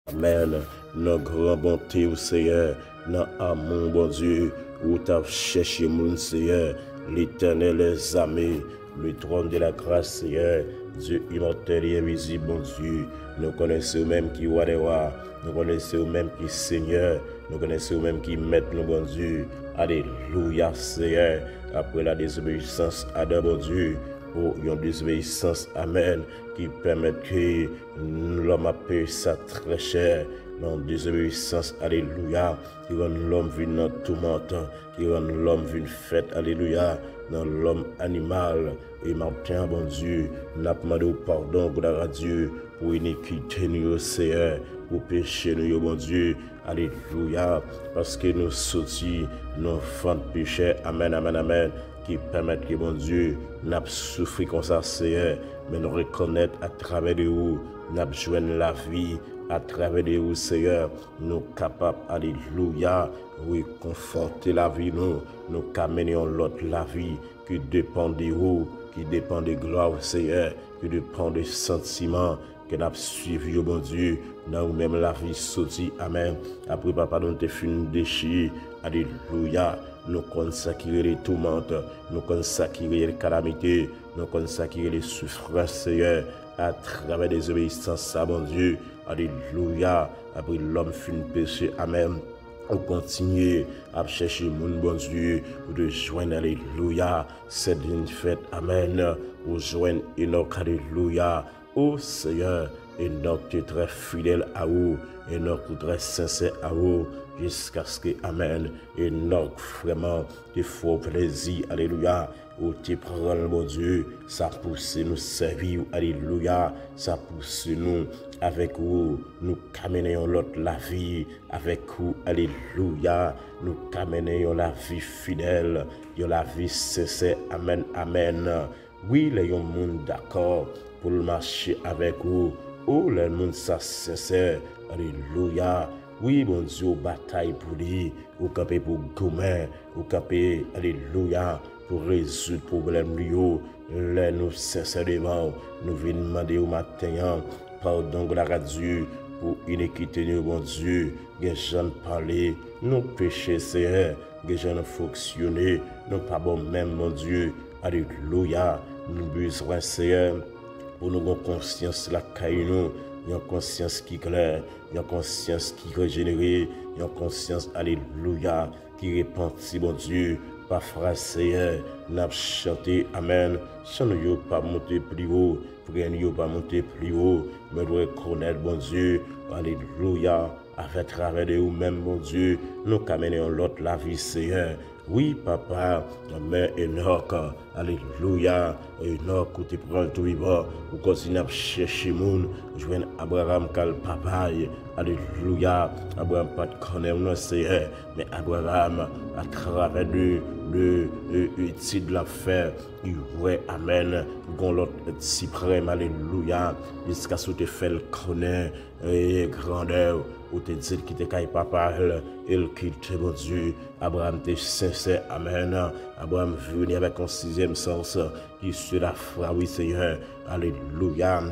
Amen. Nos grand bonté au Seigneur, dans amour, bon Dieu, où tu as cherché mon Seigneur, l'éternel les armées, le trône de la grâce, Seigneur, Dieu immortel et invisible, bon Dieu. Nous connaissons même qui roi des rois, nous connaissons même qui Seigneur, nous connaissons même qui maître, nous, bon Dieu. Alléluia, Seigneur, après la désobéissance, Adam, bon Dieu, pour une désobéissance, Amen, qui permet que l'homme a payé ça très cher. Dans désobéissance, alléluia, qui rend l'homme venu dans tourmente, qui rend l'homme venu fête, alléluia, dans l'homme animal. Et maintenant, bon Dieu, nous avons demandé pardon, gloire à Dieu, pour iniquité, nous, Seigneur, pour péché, nous, bon Dieu, alléluia, parce que nous sortis, nos fins de péché, amen, amen, amen, qui permettent que, bon Dieu, nous avons souffert comme ça, Seigneur, mais nous reconnaître à travers de vous, nous avons joué la vie, à travers de vous, Seigneur, nous capables, alléluia, oui, conforter la vie, nous camenions l'autre la vie qui dépend de vous, qui dépend de gloire, Seigneur, qui dépend des sentiments que nous avons suivis, bon Dieu, dans nous-mêmes la vie sortie, amen. Après, papa, nous te fin déchiré, alléluia, nous consacrer les tourmentes, nous consacrer les calamités, nous consacrer les souffrances, Seigneur, à travers des obéissances, mon Dieu, alléluia, après l'homme fin péché, amen. On continue à chercher mon bon Dieu pour te joindre, alléluia, c'est une fête, amen, pour joindre Enoch, alléluia, ô Seigneur, Enoch tu es très fidèle à vous, Enoch tu es très sincère à vous, jusqu'à ce que, amen, Enoch vraiment te faut plaisir, alléluia, où tu prends mon Dieu, ça pousse nous servir, alléluia, ça pousse nous avec vous, nous caminons l'autre la vie, avec vous, alléluia, nous caminons la vie fidèle, la vie sincère, amen, amen. Oui, les gens d'accord pour le marcher avec vous, oh, les gens ça sincère, alléluia. Oui, bon Dieu, bataille pour lui, ou camper pour gourmet, ou camper, alléluia, pour résoudre le problème lui, là nous sincèrement, nous venons demander au matin, pardon, gloire à Dieu, pour iniquité, nous, bon Dieu, que j'en parler, nous péchés, Seigneur, que j'en fonctionner, nous pas bon même, mon Dieu, alléluia, nous besoin, Seigneur, pour nous avoir conscience la caille, une conscience qui claire, une conscience qui régénérée, une conscience, alléluia, qui repentit, bon Dieu, par phrase Seigneur, n'a chanté, amen, chant nous pas monter plus haut, prière nous pas monter plus haut, mais nous reconnaître, bon Dieu, alléluia, avec travers de vous-même, mon Dieu, nous camenons l'autre la vie, Seigneur. Oui, papa, mais Enoch, alléluia, Enoch, où tu prends tout vivant, où continue à chercher moun, joindre Abraham, cal papa, alléluia, Abraham pas de connaître, non, Seigneur, mais Abraham, à travers le titre de l'affaire, il ouais, amen, gon l'autre suprême, alléluia, jusqu'à ce que tu fais le connaître, et grandeur, où tu dis qu'il te caille papa, il quitte, mon Dieu, Abraham t'es sincère, amen, Abraham venu avec un sixième sens, qui se la foi, oui Seigneur, alléluia.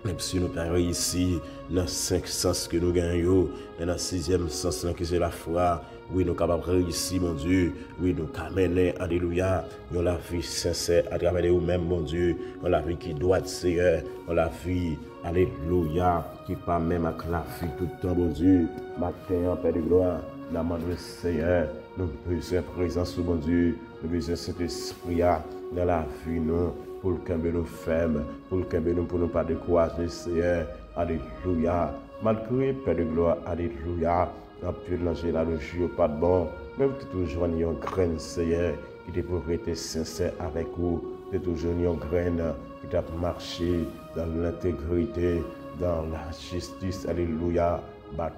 Même si nous avons réussi dans 5 sens que nous gagnons, dans le 6e sens que c'est la foi, oui, nous sommes capables de réussir, mon Dieu, oui, nous sommes alléluia, nous avons la vie sincère à travers nous-mêmes, mon Dieu, nous avons la vie qui doit être, Seigneur, nous avons la vie, alléluia, qui pas même avec la vie tout le temps, mon Dieu, matin, Père de gloire, nous demandons, Seigneur, nous besoin de présence, mon Dieu, nous besoin de cet esprit dans la vie, nous. Pour le camber nous fermes, pour le camber nous pour ne pas décourager, Seigneur, alléluia. Malgré Père de gloire, alléluia, dans plus de l'angèle, le jour pas de bon, même que toujours une graine, Seigneur, qui te pour être sincère avec vous, que toujours une graine qui t'a marché dans l'intégrité, dans la justice, alléluia.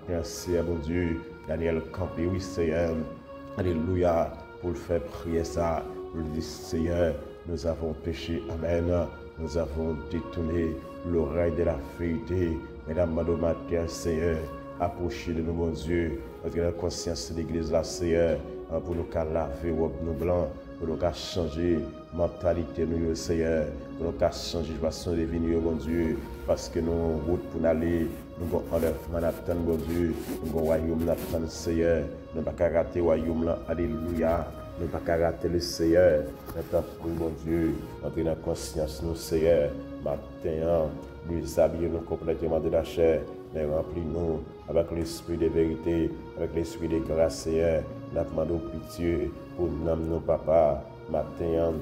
Merci à mon Dieu, Daniel Campé, oui, Seigneur, alléluia, pour le faire prier ça, pour le dire, Seigneur, nous avons péché, amen. Nous avons détourné l'oreille de la vérité. Mesdames, madame, matin, Seigneur, approchez de nous, mon Dieu, parce que la conscience de l'église, là, Seigneur, pour nous laver nos blancs, pour nous changer mentalité, nous, Seigneur, pour nous changer façon de venir, mon Dieu, parce que nous route pour aller nous avons enlèvement d'attendre, bon Dieu, nous avons royaume d'attendre, Seigneur, nous n'avons pas rater le royaume là, alléluia, nous n'avons pas rater le Seigneur, nous avons bon Dieu, entrer dans la conscience, nous, Seigneur, matin, nous habiller nous complètement de la chair, mais remplis-nous avec l'esprit de vérité, avec l'esprit de grâce, Seigneur, nous demandons pitié pour nous, papa, matin,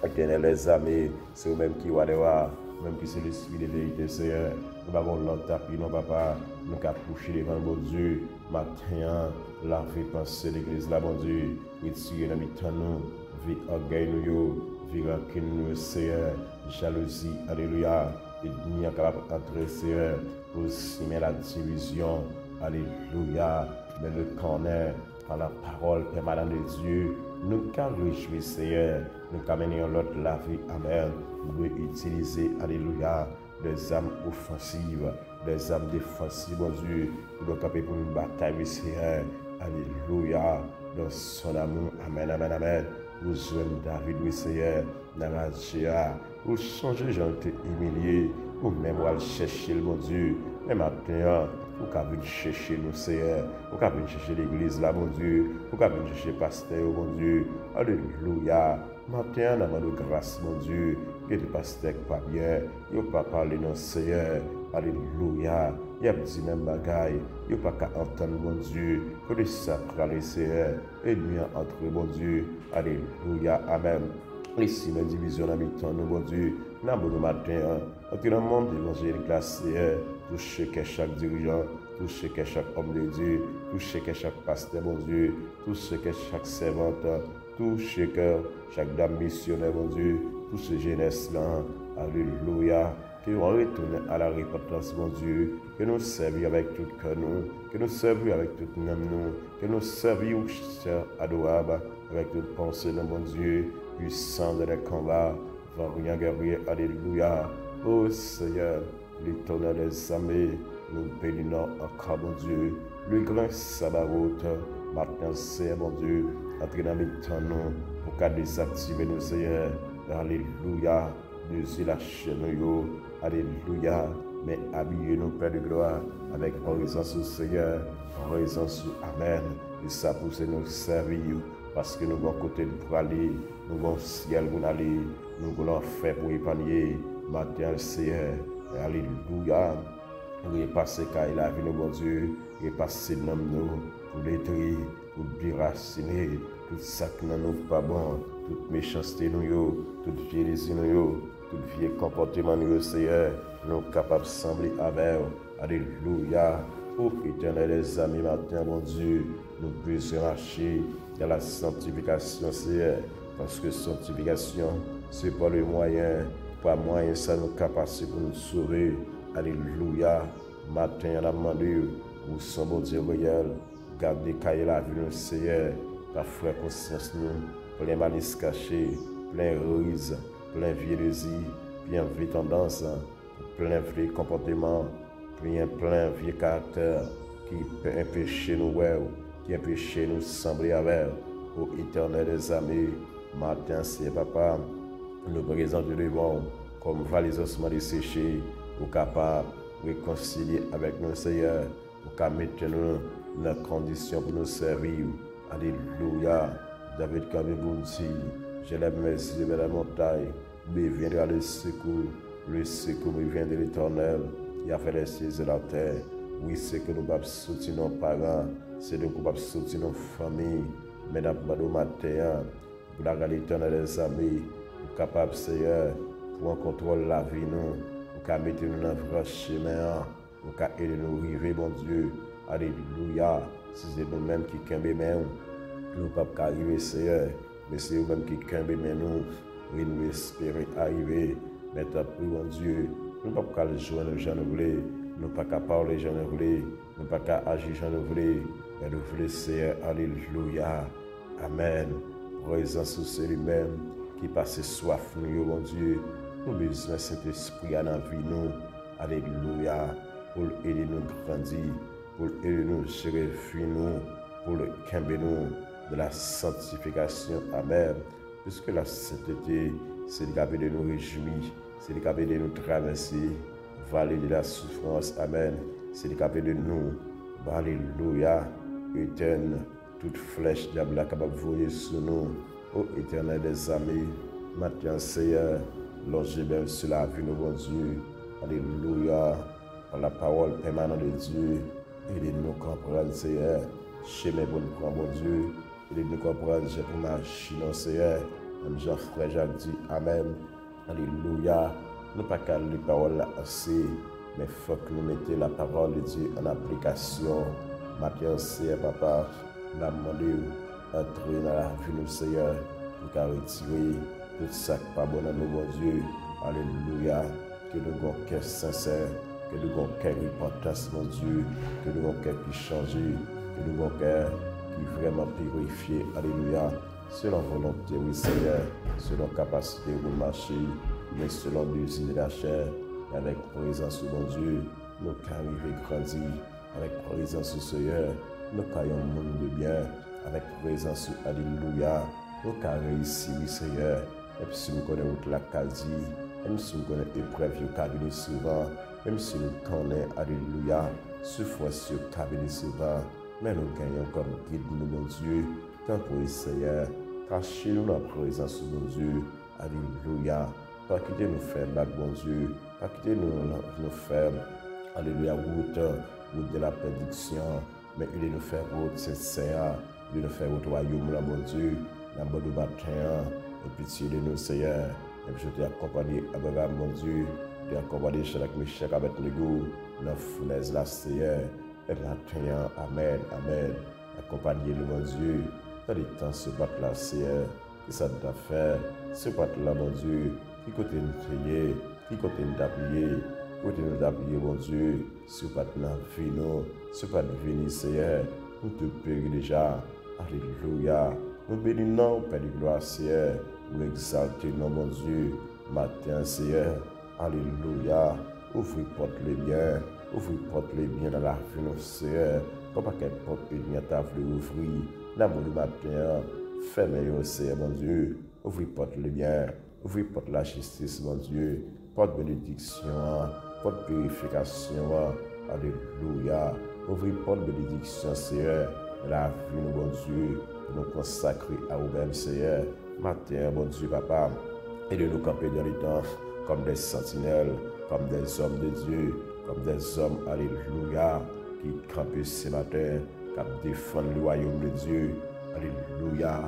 éternel les amis, c'est eux-mêmes qui vont aller voir, même si c'est l'esprit de vérité, Seigneur. Nous avons l'autre tapis, non, papa. Nous avons couché devant bon Dieu. Matin, la vie pensée de l'église, là, bon Dieu. Retirer dans le nous, vie orgueil, nous, vie rancune, nous, Seigneur. Jalousie, alléluia. Et nous sommes capables d'entrer, Seigneur, pour simer la division, alléluia. Mais le connaît par la parole permanente de Dieu. Nous avons réjoui, Seigneur. Nous avons mené l'autre la vie, amen. Nous devons utiliser, alléluia, des âmes offensives, des âmes défensives, mon Dieu. Nous devons camper pour une bataille, Seigneur. Alléluia. Dans son amour, amen, amen, amen. Nous sommes David, oui, Seigneur. Narazia. Pour changer, j'ai été humilié. Ou même, on va chercher, mon Dieu. Mais maintenant, vous pouvez chercher nous, Seigneur. Vous pouvez chercher l'église là, mon Dieu. Vous pouvez chercher le pasteur, mon Dieu. Alléluia. Maintenant, nous avons de grâce, mon Dieu. Et le pasteur pas bien. Il n'a pas parlé, non, Seigneur. Alléluia. Il a dit même bagaille. Il n'a pas qu'à entendre, mon Dieu. Que le sacré, Seigneur. Et lui entre, mon Dieu. Alléluia. Amen. Ici, mes divisions dans mi-temps, nous, bon Dieu. Nous avons le matin. Entre le monde évangélique, la Seigneur. Toucher chaque dirigeant, toucher chaque homme de Dieu, toucher chaque pasteur, mon Dieu, toucher chaque servante, toucher chaque dame missionnaire, mon Dieu, toucher jeunesse là, alléluia, que nous retournions à la repentance, mon Dieu, que nous servions avec tout cœur, que nous servions avec toute âme, que nous servions, cher adorable, avec toute pensée, mon Dieu, puissant dans les combats, vaillant guerrier, alléluia, ô Seigneur. L'Éternel des armées, nous bénissons encore, mon Dieu. Le grand Sabaoth, maintenant, c'est mon Dieu, entrer dans le temps, nous, pour qu'à désactiver nos Seigneur. Alléluia. Nous lâcher nous, alléluia. Mais habillez-nous, Père de gloire, avec oraison sur Seigneur, oraison sur Amen. Et ça pour nous servir, parce que nous avons côté pour aller, nous avons ciel pour aller, nous avons fait pour épargner, matin, Seigneur. Alléluia. Repasser car il a vu nos bon Dieu. Repasser dans nous pour détruire, pour déraciner tout ça qui n'a nous pas bon, toute méchanceté nous, toute jalousie nous, tout vieux comportement nous, Seigneur, nous capables de sembler avec. Alléluia. Ô éternel les amis, matin, mon Dieu, nous puissions marcher dans la sanctification, Seigneur, parce que sanctification, c'est pas le moyen. Pas moyen, ça nous capacite pour nous sauver. Alléluia. Matin, on a demandé, où sont bon Dieu réel, gardez cahier la vie, nous, Seigneur, par frère conscience, nous, plein malice caché, plein ruse, plein viollerie, plein vieux tendance, plein vieux comportement, plein vieux caractère, qui peut empêcher nous, qui empêche nous sembler avec, au éternel des amis. Matin, c'est papa. Nous présentons devant comme valise ossements desséchés, pour capable de réconcilier avec nos Seigneur, pour qu'à mettre nous dans les conditions pour nous servir. Alléluia. David Kabé vous dit, je lève mes yeux vers la montagne, mais viendra le secours me vient de l'Éternel, qui a fait les cieux et la terre. Oui, c'est que nous pouvons soutenir nos parents, c'est que nous pouvons soutenir nos familles, mais dans le matin, pour la l'Éternel des amis, capable, Seigneur, pour contrôler la vie, nous, pour mettre nous dans le vrai chemin, pour aider nous à arriver, bon Dieu. Alléluia. Si c'est nous-mêmes qui cambions, nous ne pouvons pas arriver, Seigneur, mais c'est nous-mêmes qui cambions, nous, et nous espérons arriver. Mais tant pis, bon Dieu, nous ne pouvons pas jouer les gens nous voulons, nous ne pouvons pas parler les gens nous voulons, nous ne pouvons pas agir les gens nous voulons, mais nous voulons, Seigneur, alléluia. Amen. Présence sur lui-même. Qui passe soif, nous, mon Dieu. Nous besoin de cet esprit dans la vie, nous. Alléluia. Pour aider nous grandir, pour aider nous gérer nous, pour le camber nous de la sanctification. Amen. Puisque la sainteté, c'est le capable de nous réjouir, c'est le capable de nous traverser, vallée de la souffrance. Amen. c'est le capé de nous. Alléluia. Éterne, toute flèche diable capable de voyer sur nous. Ô éternel des amis, maintenant Seigneur, logez bien sur la vie, nous, bon Dieu. Alléluia. Par la parole permanente de Dieu, aidez-nous comprendre, Seigneur. Chemin pour nous prendre, bon Dieu. Aidez-nous comprendre, j'ai pour marcher, non, Seigneur. Comme Jean-Frère Jacques dit, Amen. Alléluia. Nous pas qu'à lire la parole assez, mais il faut que nous mettions la parole de Dieu en application. Maintenant, Seigneur, Papa, nous demandons d'entrer dans la vie de nous, Seigneur, pour retirer tout ça qui n'est pas bon dans nous, bon Dieu. Alléluia. Que nous avons un cœur sincère, que nous avons un cœur repentance, mon Dieu, que nous avons un cœur qui change, que nous avons un cœur qui est vraiment purifié. Alléluia. Selon volonté, oui, Seigneur, selon capacité de marcher, mais selon le désir de la chair, avec présence, mon Dieu, nous arriver grandir, avec présence, Seigneur, nous caillons un monde de bien, avec présence, alléluia, nous caillons réussir, oui, Seigneur, même si nous connaissons la quasi, même si nous connaissons l'épreuve, nous caillons souvent, même si nous connaissons, alléluia, souffrance, nous caillons souvent, mais nous gagnons comme guide, mon Dieu, tant pour Seigneur, cachez-nous dans la présence, mon Dieu, alléluia. Pas quitter nous faire battre, bon Dieu. Pas quitter nous faire, alléluia, route de la prédiction. Mais il est nous faire route sincère. Il est nous faire route royaume, là, bon Dieu. Dans le bon matin. Et pitié de nous, Seigneur. Et puis je t'ai accompagné, Abraham, mon Dieu. Je t'ai accompagné Shadrach, Meshach, Abednego. Dans la fournaise, là, Seigneur. Et matin, Amen, Amen. Accompagnez-le, mon Dieu. Dans les temps, ce battre là, Seigneur. Que ça t'a fait. Ce battre là, mon Dieu. Qui côté nous prier, qui côté nous appuyer, côté nous appuyer, mon Dieu, si vous pas de vie, nous, si vous pas de venir, Seigneur, nous te prions déjà, alléluia, nous bénissons, Père de gloire, Seigneur, nous exaltons, mon Dieu, matin, Seigneur, alléluia, ouvrez porte les biens, ouvrez porte les biens dans la vie, nous, Seigneur, comme pas qu'elle porte une biens, t'as voulu ouvrir, l'amour du matin, fermez-le, Seigneur, mon Dieu, ouvrez porte les biens. Ouvrez porte la justice, mon Dieu, porte bénédiction, porte purification, alléluia. Ouvrez porte bénédiction, Seigneur, la vie, mon Dieu, nous consacrer à vous-même, Seigneur. Matin, mon Dieu, Papa, et de nous camper dans les temps comme des sentinelles, comme des hommes de Dieu, comme des hommes, alléluia, qui campent ce matin, qui défendent le royaume de Dieu, alléluia,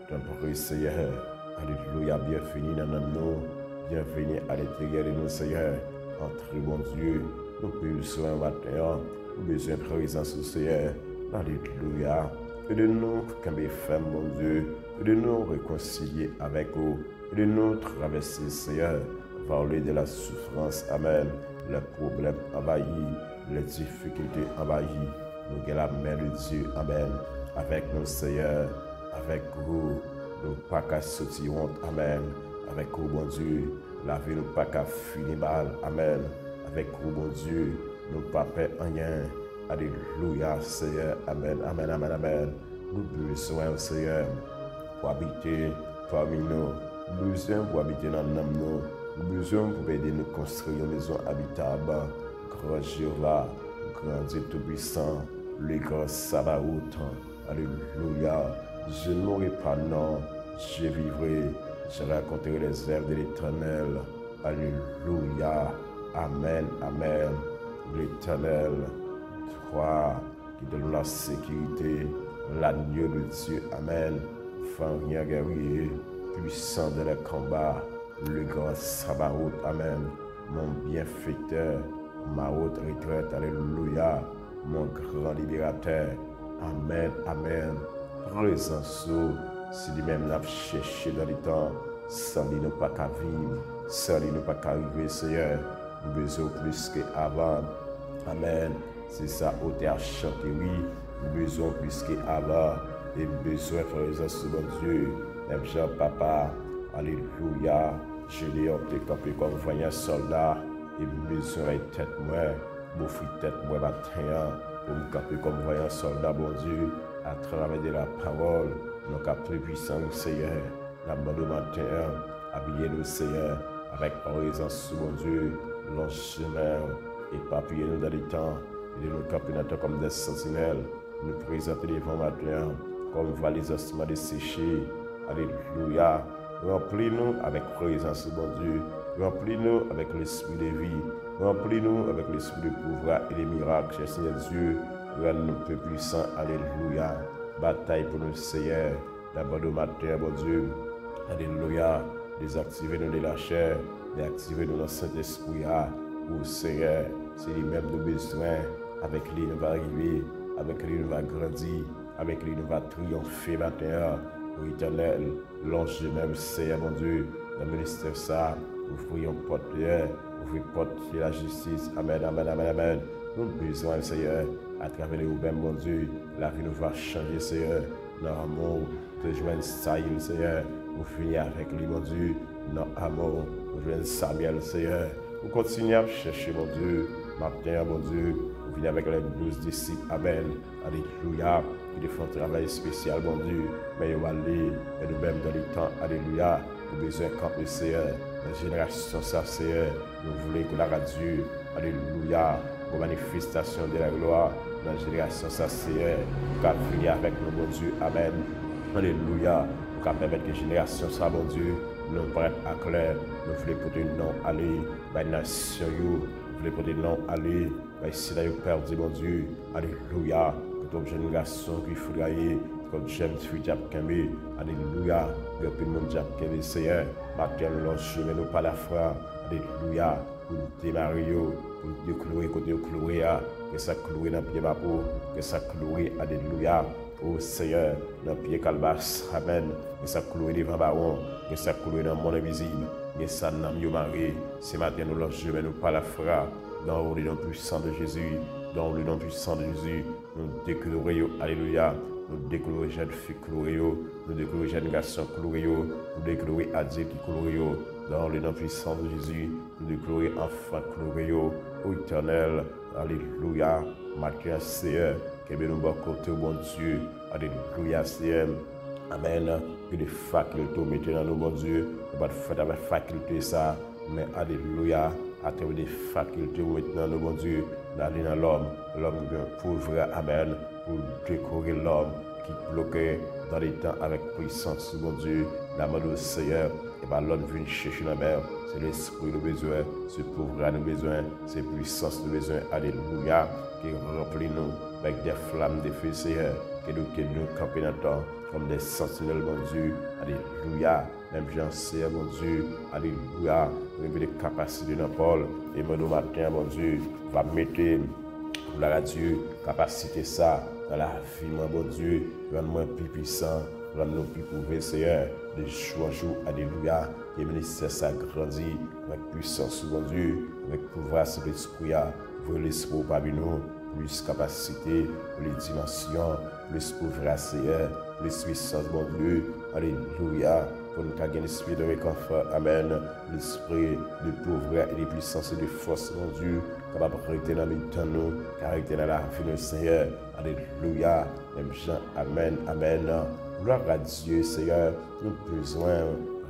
ton Seigneur. Alléluia, bienvenue dans nous, bienvenue à l'intérieur de nous, Seigneur. Entrez, mon Dieu, nous besoin matin, nous besoin de présence, Seigneur. Alléluia. Et de nous, comme des femmes, mon Dieu, et de nous réconcilier avec vous, et de nous traverser, Seigneur, parler de la souffrance, Amen. Les problèmes envahis, les difficultés envahies, nous avons la main de Dieu, Amen. Avec nous, Seigneur, avec vous. Nous pas qu'à sortir honte, amen. Avec vous, bon Dieu, la vie nous pas qu'à finir mal, amen. Avec vous, bon Dieu, nous pas perdre rien. Alléluia, Seigneur, amen, amen, amen, amen. Nous besoin, Seigneur, pour habiter parmi nous. Nous besoin pour habiter dans nous. Nous besoin pour aider nous construire une maison habitable. Grand Jéhovah, grand Dieu tout-puissant, le grand Sabaoth. Alléluia. Je ne mourrai pas, non, je vivrai, je raconterai les œuvres de l'Éternel. Alléluia, Amen, Amen. L'Éternel, toi qui donne la sécurité, l'agneau de Dieu, Amen. Fin rien guerrier, puissant dans le combat, le grand Sabaoth, Amen. Mon bienfaiteur, ma haute retraite, Alléluia. Mon grand libérateur, Amen, Amen. Présence, si lui-même l'a cherché dans les temps, sans lui nous pas qu'à vivre, sans lui nous pas qu'à arriver, Seigneur, nous besoin plus qu'avant. Amen. C'est ça, où tu as chanté, oui, nous besoin plus qu'avant, et besoin de présence, mon Dieu, même Jean, Papa, alléluia, je l'ai opté comme voyant soldat, et besoin de tête moi, m'offrir tête moi matin, pour me camper comme voyant soldat, mon Dieu, à travers de la parole, nous captons puissant, Seigneur, la bonne matin, habillez nous, Seigneur, avec présence, mon Dieu, long chemin, et papillez nous dans les temps, et nous camper dans temps comme des sentinelles, nous présenter devant matin comme valise ossements desséchés. Alléluia. Remplis-nous avec présence, bon Dieu. Remplis-nous avec l'esprit de vie. Remplis-nous avec l'esprit de pouvoir et des miracles, cher Seigneur Dieu. Rends-nous plus puissants. Alléluia. Bataille pour nous, Seigneur. D'abord au matin, bon Dieu. Alléluia. Désactivez-nous de la chair. Déactivez-nous dans le Saint-Esprit. Pour Seigneur, c'est lui-même nos besoins. Avec lui, nous va arriver. Avec lui, nous va grandir. Avec lui, nous va triompher matin. Pour éternel, l'ange de même, Seigneur, mon Dieu, dans le ministère ça, ouvrons porte, ouvrez porte de la justice. Amen, amen, amen, amen. Nous avons besoin, Seigneur, à travers les mêmes, mon Dieu, la vie nous va changer, Seigneur. Dans l'amour, de joindre Saïl, Seigneur, pour finir avec lui, mon Dieu. Dans l'amour, pour joindre Samuel, Seigneur. Pour continuer à chercher, mon Dieu, matin, mon Dieu, pour venir avec les 12 disciples. Amen. Alléluia. Qui font un travail spécial, mon Dieu. Mais nous allons aller, et nous-mêmes dans le temps, alléluia, nous besoin de camper, Seigneur. La génération, ça, Seigneur, nous voulons que la Dieu, alléluia, pour manifestation de la gloire, dans la génération, ça, Seigneur, pour venir avec nous, mon Dieu. Amen. Alléluia. Pour permettre que la génération, ça, mon Dieu, nous prête à clair, nous voulons porter le nom, aller, la nation, nous voulons porter le nom, aller, ici, là, nous perdu, mon Dieu. Alléluia. Comme jeune garçon qui foudroyé, comme j'aime fille Kembe, alléluia, depuis le monde Kembe, Seigneur, matin nous lançons, mais nous pas la foi, alléluia, pour démarrer, pour nous clouer, côté clouer, que ça clouer dans le pied ma peau, que ça clouer, alléluia, au Seigneur, dans le pied calbas, amen, que ça clouer devant baron, que ça clouer dans le monde invisible, que ça n'a mieux maré, ce matin nous lançons, mais nous pas la foi, dans le nom puissant de Jésus. Dans le nom puissant de Jésus, nous déclarons, alléluia, nous déclarons jeune fille clouéo, nous déclarons jeune garçon clouéo, nous déclarons adulte qui clouéo, dans le nom puissant de Jésus, nous déclarons enfant clouéo, ô éternel, alléluia, matin Seigneur, que nous bon côté, bon Dieu, alléluia, Seigneur, amen, que des facultés mettez dans nous, bon Dieu, nous pas faire avec faculté ça, mais alléluia, à travers des facultés maintenant, nous, bon Dieu, d'aller dans l'homme pauvre, amen, pour décorer l'homme qui bloquait dans les temps avec puissance, bon Dieu, la main du Seigneur, et bien l'homme vient chercher la mer, c'est l'esprit de besoin, c'est pauvre de besoin, c'est puissance de besoin, alléluia, qui remplit nous avec des flammes de feu, Seigneur, que nous camper dans le temps, comme des sentinelles, bon Dieu, alléluia, même Jean Seigneur, bon Dieu, alléluia, révéler les capacités de Paul, et moi, nous matin, bon Dieu, va mettre, la Dieu, capacité ça, dans la vie, mon bon Dieu, rends-moi plus puissant, rends-nous plus pauvres, Seigneur, de jour en jour, alléluia, que le ministère ça grandit, avec puissance, bon Dieu, avec pouvoir sur l'esprit, ouvrir l'esprit parmi nous, plus capacité, plus dimensions, plus pouvoir, Seigneur, plus puissance, bon Dieu, alléluia, pour nous gagner l'esprit de réconfort, amen, l'esprit de pouvoir et de puissance et de force, mon Dieu, capable de rester dans nous, caractère dans la vie de Seigneur, alléluia, même Jean, amen, amen, gloire à Dieu, Seigneur, nous avons besoin,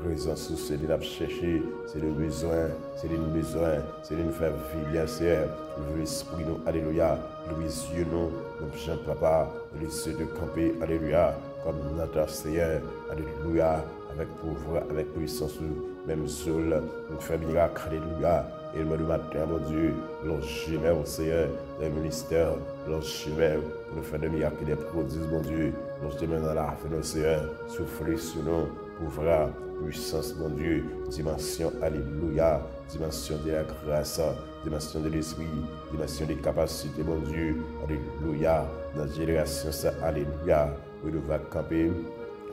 raison sur ce que nous chercher, c'est le besoin, c'est le besoin, c'est de nous faire vivre, Seigneur, l'esprit, nous, alléluia, les yeux, nous, Jean, papa, les yeux de camper, alléluia, comme notre Seigneur, alléluia, avec pouvoir, avec puissance, même seul, nous fait miracle, alléluia, et le matin, mon Dieu, l'ange au Seigneur, les ministères, l'ange pour nous faire des miracles et des prodiges, mon Dieu, nous te dans la fin de Seigneur, souffler sur nous, pouvoir, puissance, mon Dieu, dimension, alléluia, dimension de la grâce, dimension de l'esprit, dimension des capacités, mon Dieu, alléluia, dans la génération, ça, alléluia, où nous va camper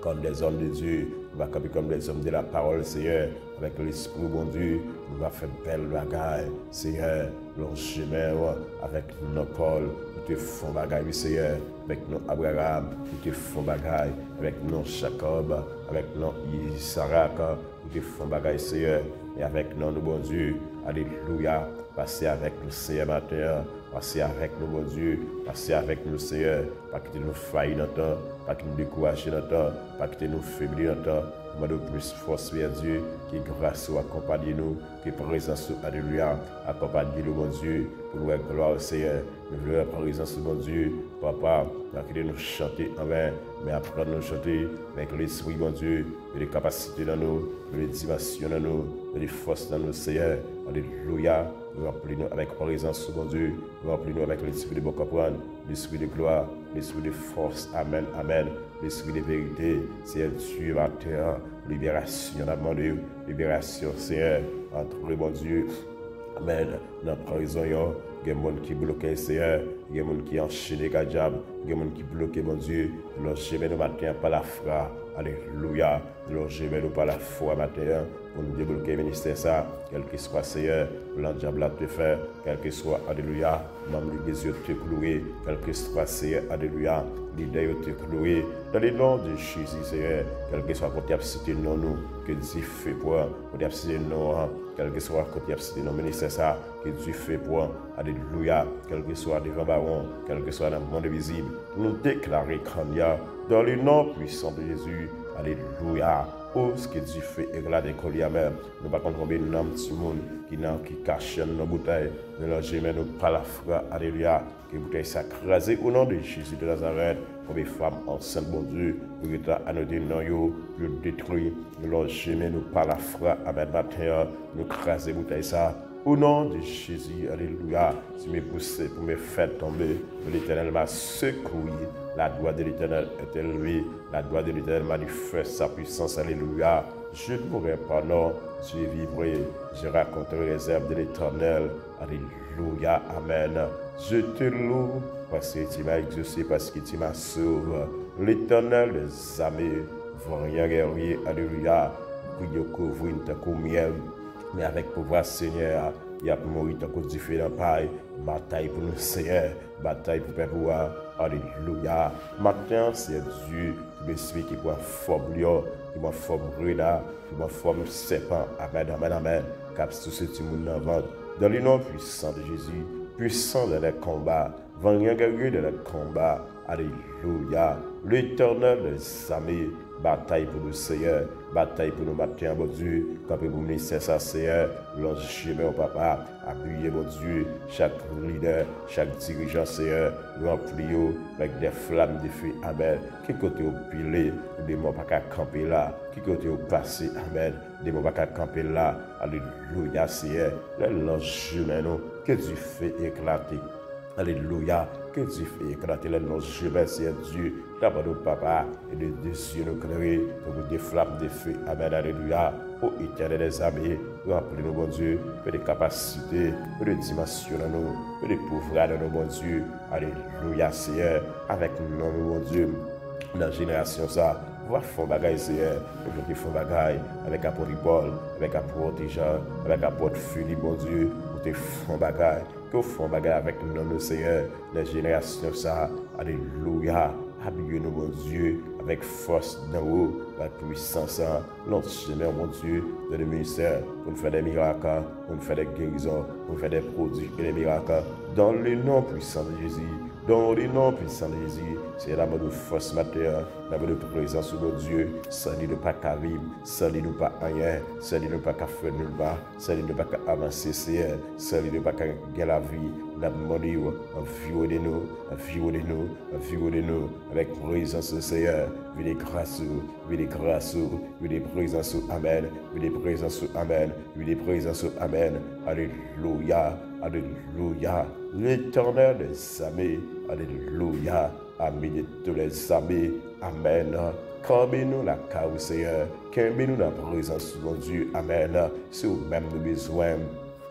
comme des hommes de Dieu, nous va camper comme des hommes de la parole, Seigneur, avec l'esprit, mon Dieu, nous va faire belle bagaille, Seigneur, long chemin, avec nos Paul, nous te font bagaille, Seigneur, avec nos Abraham, nous te font bagaille, avec nos Jacob, avec nos Isaac, nous te font bagaille, Seigneur, et avec nous, bon Dieu, alléluia, passer avec nous, Seigneur, matin, passez avec nous, mon Dieu, passez avec nous, Seigneur, pas quitter nous faillir dans le temps, pas quitter nous décourager dans le temps, pas quitter nous faiblir dans le temps, demandons plus force, vers Dieu, qui grâce ou accompagne nous, qui présence, alléluia, accompagne nous, mon Dieu, pour nous gloire au Seigneur, nous voulons la présence, mon Dieu, Papa, qui nous chanter, amen, mais apprendre à nous chanter avec l'esprit, mon Dieu, et les capacités dans nous, les dimensions dans nous, les forces dans nous, Seigneur, alléluia, remplis-nous avec présence, mon Dieu, remplis-nous avec l'esprit de bon comprendre, l'esprit de gloire, l'esprit de force, amen, amen, l'esprit de vérité, Seigneur Dieu, ma terre, libération, on a demandé, libération, Seigneur, entre mon Dieu, amen, dans la prison, il y a des gens qui bloquent, Seigneur, il y a des gens qui enchaînent les diable, il y a des gens qui bloquent, mon Dieu, alors je vais nous matin par la foi, alléluia, alors je vais nous par la foi matin, pour nous débloquer le ministère, ça, quel que soit, Seigneur, le diable a te faire, quel que soit, alléluia, même les yeux te clouer, quel que soit, Seigneur, alléluia, l'idée te clouer, dans le nom de Jésus, Seigneur, quel que soit côté cité non nous, que Dieu fait pour, côté cité non, quel que soit côté cité non ministère, ça, que Dieu fait pour, alléluia, quel que soit devant baron, quel que soit dans le monde visible, nous déclarer qu'il y a, dans le nom puissant de Jésus, alléluia. Oh, ce que Dieu fait éclater les colliers même. Nous ne pouvons pas combien de petits monde qui cachent nos bouteilles. Nous leur gemons par la foi. Alléluia. Que les bouteilles s'écrasent au nom de Jésus de Nazareth. Comme les femmes enceintes, bon Dieu, pour que tu as annoté non yo, pour détruire. Nous leur gemons par la foi. Amen. Matin, nous craser les bouteilles ça. Au nom de Jésus, alléluia, si me poussez pour me faire tomber, l'Éternel m'a secoué, la droite de l'Éternel est élevée, la droite de l'Éternel manifeste sa puissance, alléluia. Je ne mourrai pas, non, je vivrai, je raconterai les œuvres de l'Éternel, alléluia, amen. Je te loue parce que tu m'as exaucé, parce que tu m'as sauvé. L'Éternel des armées, rien guerrier, alléluia, pour y couvrir ta miel. Mais avec pouvoir, Seigneur, il y a mourir tant que différent paille, bataille pour nous, Seigneur, bataille pour pouvoir, alléluia. Matin, c'est Dieu, qui m'explique qui m'a formé, qui m'a formé là, qui m'a formé serpent, amen, amen, amen, cap tout ce petit monde dans ventre. Dans le nom puissant de Jésus, puissant dans les combats, vainqueur guerrier dans les combats, alléluia. L'Éternel des armées, bataille pour nous, Seigneur, bataille pour nous, matin, mon Dieu, quand vous me laissez ça, Seigneur, l'ange chemin, papa, appuyez, mon Dieu, chaque leader, chaque dirigeant, Seigneur, nous appuyons avec des flammes de feu, amen, qui côté au pilé, des mots pas qu'à camper là, qui côté au passé, amen, des mots pas qu'à camper là, alléluia, Seigneur, l'ange chemin, que Dieu fait éclater. Alléluia, que Dieu fait éclater les noms, je remercie Dieu, d'abord au papa, et de yeux nous créer, pour des flammes de feu, amen, alléluia, ô éternel des armées, remplis-nous, bon Dieu, pour des capacités, pour des dimensions dans nous, pour des pouvoirs dans nous, bon Dieu, alléluia, Seigneur, avec nous, bon Dieu, dans la génération ça, va faire bagaille, Seigneur, aujourd'hui font bagaille, avec apôtre Paul, avec apôtre Jean, avec apôtre Philippe, bon Dieu, pour te faire bagaille, que font bagaille avec nous, Seigneur, la génération ça, alléluia, habillez-nous, mon Dieu, avec force d'en haut, la puissance, notre chemin, mon Dieu, de le ministère, pour nous faire des miracles, pour nous faire des guérisons, pour nous faire des produits et des miracles, dans le nom puissant de Jésus. Dans le nom puissant de Jésus, c'est la bonne force matière, la bonne présence de Dieu, sans lui ne pas qu'à vivre, sans lui ne pas rien, sans lui ne pas qu'à faire nulle part, sans lui ne pas qu'à avancer, sans lui ne pas qu'à gagner la vie, la monnaie, violer nous, avec présence, Seigneur, vive les grâces, vive les présences, amen, vive les présences, amen, vive les présences, amen, alléluia, alléluia, l'Éternel des armées, alléluia, amis de tous les armées, amen. Cambez-nous la cause, Seigneur, cambez-nous la présence de mon Dieu, amen. C'est au même de besoin.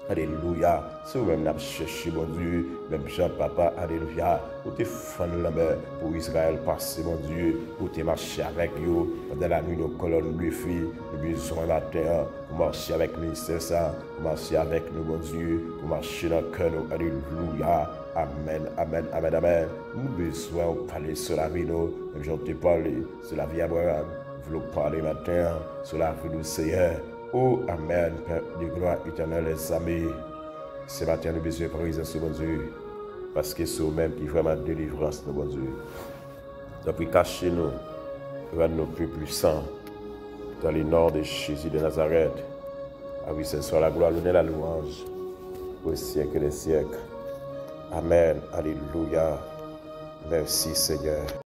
Alléluia. C'est même n'a cherché mon Dieu, même Jean papa, alléluia. Pour te faire la main pour Israël passer mon Dieu, pour te marcher avec eux pendant la nuit nos colonnes de filles, le besoin la terre, pour marcher avec nous, c'est ça, pour marcher avec nous mon Dieu, pour marcher dans le cœur, alléluia. Amen, amen, amen, amen. Nous besoin de parler sur la vie, nous, même j'en t'ai parlé sur la vie Abraham. Nous voulons parler matin sur la vie du Seigneur. Oh, amen, Père de gloire éternelle, les amis. Ce matin, nous besoin de présence, mon Dieu. parce que c'est vous-même qui vraiment délivrance, mon Dieu. Donc, cachez-nous, rends-nous plus puissants dans les noms de Jésus de Nazareth. Ah oui, ce soit la gloire, l'honneur, la louange, au siècle des siècles. Amen. Alléluia. Merci Seigneur.